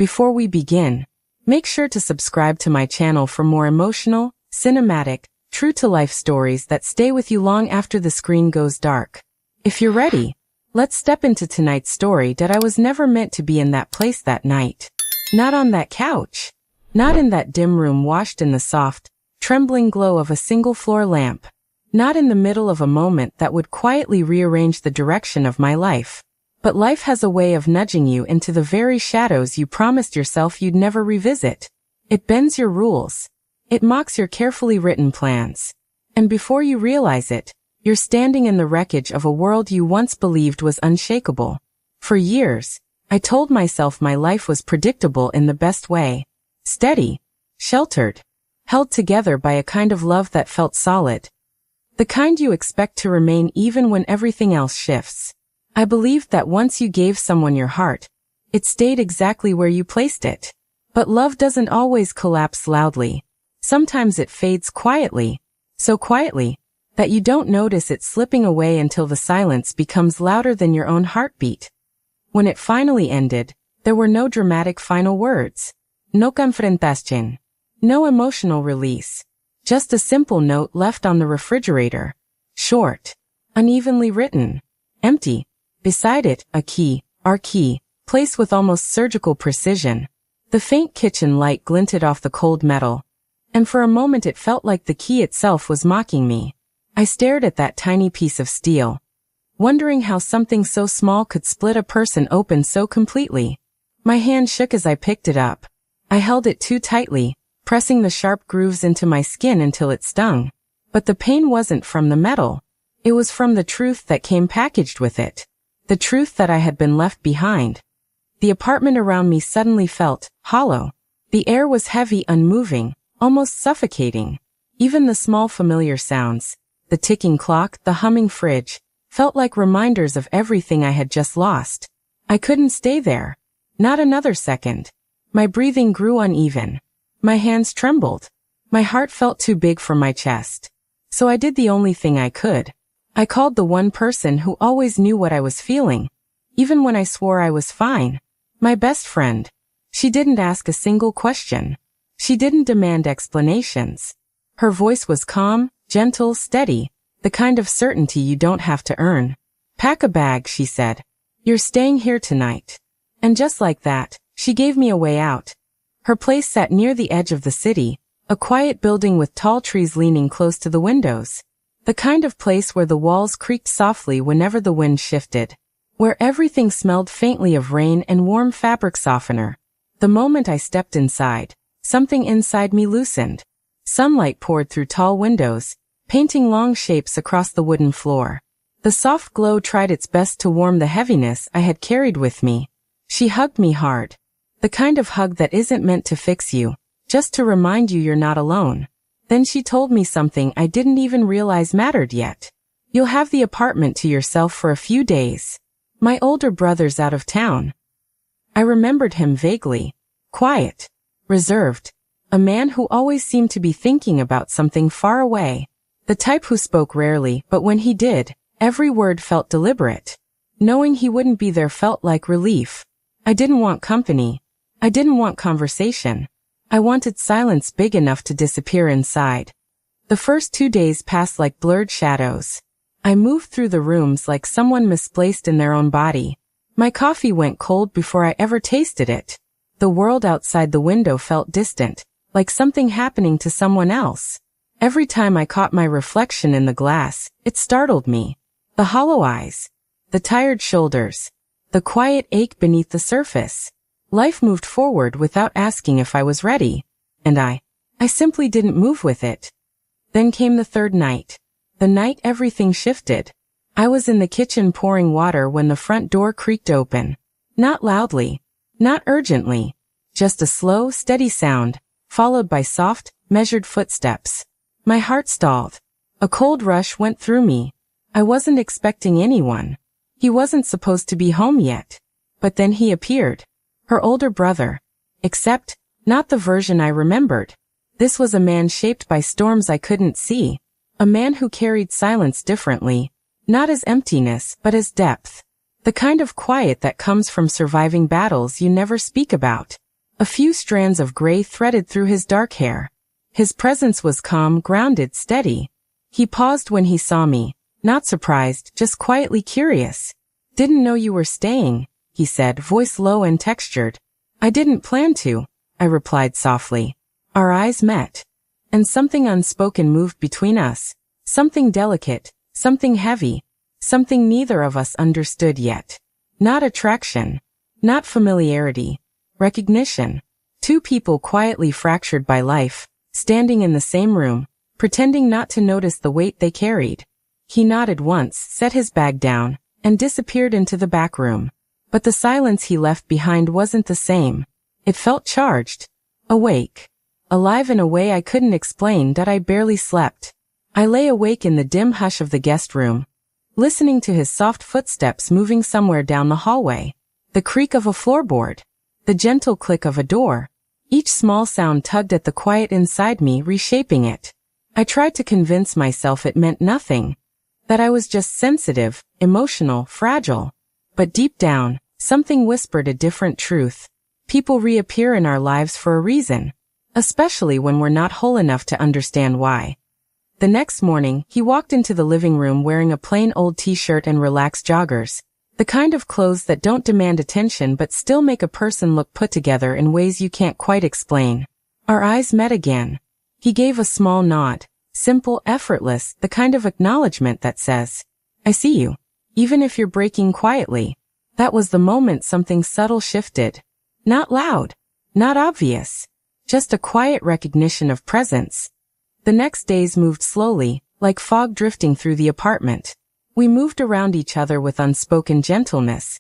Before we begin, make sure to subscribe to my channel for more emotional, cinematic, true-to-life stories that stay with you long after the screen goes dark. If you're ready, let's step into tonight's story that I was never meant to be in that place that night. Not on that couch. Not in that dim room washed in the soft, trembling glow of a single-floor lamp. Not in the middle of a moment that would quietly rearrange the direction of my life. But life has a way of nudging you into the very shadows you promised yourself you'd never revisit. It bends your rules. It mocks your carefully written plans. And before you realize it, you're standing in the wreckage of a world you once believed was unshakable. For years, I told myself my life was predictable in the best way. Steady, sheltered, held together by a kind of love that felt solid. The kind you expect to remain even when everything else shifts. I believed that once you gave someone your heart, it stayed exactly where you placed it. But love doesn't always collapse loudly. Sometimes it fades quietly, so quietly that you don't notice it slipping away until the silence becomes louder than your own heartbeat. When it finally ended, there were no dramatic final words. No confrontación. No emotional release. Just a simple note left on the refrigerator. Short. Unevenly written. Empty. Beside it, a key, our key, placed with almost surgical precision. The faint kitchen light glinted off the cold metal. And for a moment it felt like the key itself was mocking me. I stared at that tiny piece of steel, wondering how something so small could split a person open so completely. My hand shook as I picked it up. I held it too tightly, pressing the sharp grooves into my skin until it stung. But the pain wasn't from the metal. It was from the truth that came packaged with it. The truth that I had been left behind. The apartment around me suddenly felt hollow. The air was heavy, unmoving, almost suffocating. Even the small familiar sounds, the ticking clock, the humming fridge, felt like reminders of everything I had just lost. I couldn't stay there. Not another second. My breathing grew uneven. My hands trembled. My heart felt too big for my chest. So I did the only thing I could. I called the one person who always knew what I was feeling, even when I swore I was fine. My best friend. She didn't ask a single question. She didn't demand explanations. Her voice was calm, gentle, steady, the kind of certainty you don't have to earn. "Pack a bag," she said. "You're staying here tonight." And just like that, she gave me a way out. Her place sat near the edge of the city, a quiet building with tall trees leaning close to the windows. The kind of place where the walls creaked softly whenever the wind shifted. Where everything smelled faintly of rain and warm fabric softener. The moment I stepped inside, something inside me loosened. Sunlight poured through tall windows, painting long shapes across the wooden floor. The soft glow tried its best to warm the heaviness I had carried with me. She hugged me hard. The kind of hug that isn't meant to fix you, just to remind you you're not alone. Then she told me something I didn't even realize mattered yet. "You'll have the apartment to yourself for a few days. My older brother's out of town." I remembered him vaguely. Quiet. Reserved. A man who always seemed to be thinking about something far away. The type who spoke rarely, but when he did, every word felt deliberate. Knowing he wouldn't be there felt like relief. I didn't want company. I didn't want conversation. I wanted silence big enough to disappear inside. The first 2 days passed like blurred shadows. I moved through the rooms like someone misplaced in their own body. My coffee went cold before I ever tasted it. The world outside the window felt distant, like something happening to someone else. Every time I caught my reflection in the glass, it startled me. The hollow eyes. The tired shoulders. The quiet ache beneath the surface. Life moved forward without asking if I was ready. And I simply didn't move with it. Then came the third night. The night everything shifted. I was in the kitchen pouring water when the front door creaked open. Not loudly. Not urgently. Just a slow, steady sound, followed by soft, measured footsteps. My heart stalled. A cold rush went through me. I wasn't expecting anyone. He wasn't supposed to be home yet. But then he appeared. Her older brother. Except, not the version I remembered. This was a man shaped by storms I couldn't see. A man who carried silence differently. Not as emptiness, but as depth. The kind of quiet that comes from surviving battles you never speak about. A few strands of gray threaded through his dark hair. His presence was calm, grounded, steady. He paused when he saw me, not surprised, just quietly curious. "Didn't know you were staying," he said, voice low and textured. "I didn't plan to," I replied softly. Our eyes met, and something unspoken moved between us. Something delicate, something heavy, something neither of us understood yet. Not attraction, not familiarity, recognition. Two people quietly fractured by life, standing in the same room, pretending not to notice the weight they carried. He nodded once, set his bag down, and disappeared into the back room. But the silence he left behind wasn't the same. It felt charged, awake, alive in a way I couldn't explain. That I barely slept. I lay awake in the dim hush of the guest room, listening to his soft footsteps moving somewhere down the hallway, the creak of a floorboard, the gentle click of a door. Each small sound tugged at the quiet inside me, reshaping it. I tried to convince myself it meant nothing, that I was just sensitive, emotional, fragile. But deep down, something whispered a different truth. People reappear in our lives for a reason, especially when we're not whole enough to understand why. The next morning, he walked into the living room wearing a plain old t-shirt and relaxed joggers, the kind of clothes that don't demand attention but still make a person look put together in ways you can't quite explain. Our eyes met again. He gave a small nod, simple, effortless, the kind of acknowledgement that says, "I see you, even if you're breaking quietly." That was the moment something subtle shifted. Not loud, not obvious, just a quiet recognition of presence. The next days moved slowly, like fog drifting through the apartment. We moved around each other with unspoken gentleness,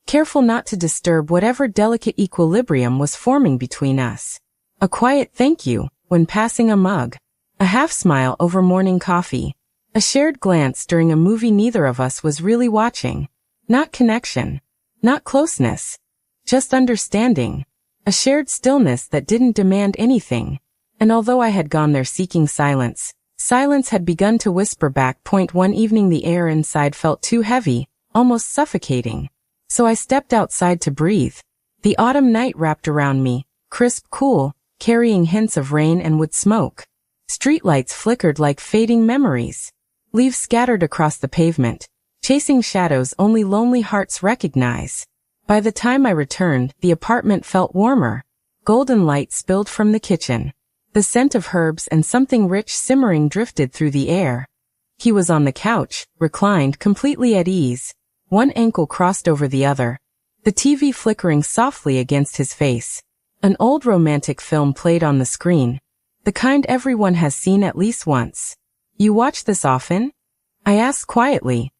careful not to disturb whatever delicate equilibrium was forming between us. A quiet thank you when passing a mug, a half smile over morning coffee, a shared glance during a movie neither of us was really watching. Not connection, not closeness, just understanding, a shared stillness that didn't demand anything. And although I had gone there seeking silence, silence had begun to whisper back. One evening the air inside felt too heavy, almost suffocating. So I stepped outside to breathe. The autumn night wrapped around me, crisp, cool, carrying hints of rain and wood smoke. Streetlights flickered like fading memories. Leaves scattered across the pavement, chasing shadows only lonely hearts recognize. By the time I returned, the apartment felt warmer. Golden light spilled from the kitchen. The scent of herbs and something rich simmering drifted through the air. He was on the couch, reclined, completely at ease, one ankle crossed over the other, the TV flickering softly against his face. An old romantic film played on the screen, the kind everyone has seen at least once. "You watch this often?" I asked quietly.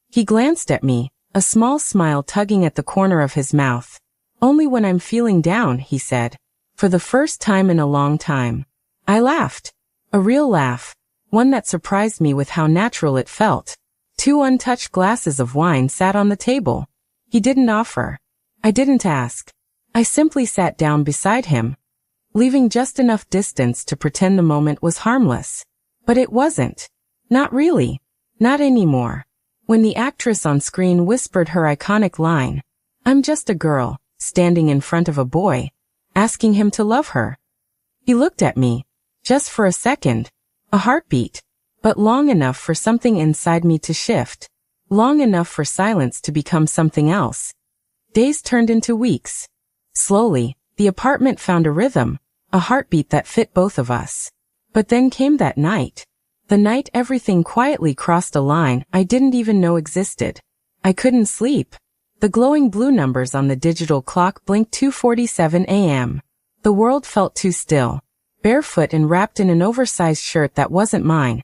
He glanced at me, a small smile tugging at the corner of his mouth. "Only when I'm feeling down," he said, for the first time in a long time. I laughed. A real laugh, one that surprised me with how natural it felt. 2 untouched glasses of wine sat on the table. He didn't offer. I didn't ask. I simply sat down beside him, leaving just enough distance to pretend the moment was harmless. But it wasn't. Not really. Not anymore. When the actress on screen whispered her iconic line, "I'm just a girl, standing in front of a boy, asking him to love her." He looked at me. Just for a second, a heartbeat, but long enough for something inside me to shift, long enough for silence to become something else. Days turned into weeks. Slowly, the apartment found a rhythm, a heartbeat that fit both of us. But then came that night. The night everything quietly crossed a line I didn't even know existed. I couldn't sleep. The glowing blue numbers on the digital clock blinked 2:47 a.m. The world felt too still. Barefoot and wrapped in an oversized shirt that wasn't mine.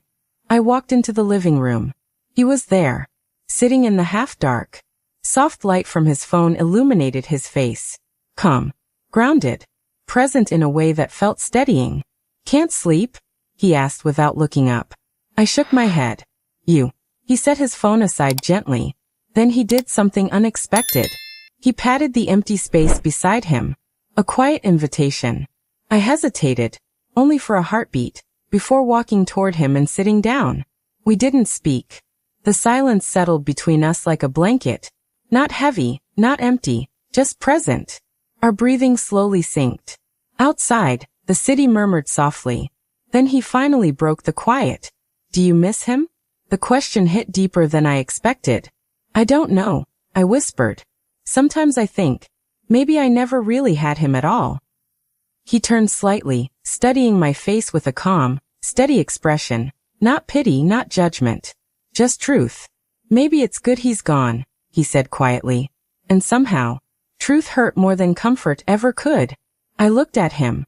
I walked into the living room. He was there, sitting in the half-dark. Soft light from his phone illuminated his face. Calm, grounded, present in a way that felt steadying. "Can't sleep?" he asked without looking up. I shook my head. "You." He set his phone aside gently. Then he did something unexpected. He patted the empty space beside him. A quiet invitation. I hesitated, only for a heartbeat, before walking toward him and sitting down. We didn't speak. The silence settled between us like a blanket. Not heavy, not empty, just present. Our breathing slowly synced. Outside, the city murmured softly. Then he finally broke the quiet. Do you miss him? The question hit deeper than I expected. I don't know, I whispered. Sometimes I think, maybe I never really had him at all. He turned slightly, studying my face with a calm, steady expression. Not pity, not judgment. Just truth. Maybe it's good he's gone, he said quietly. And somehow, truth hurt more than comfort ever could. I looked at him,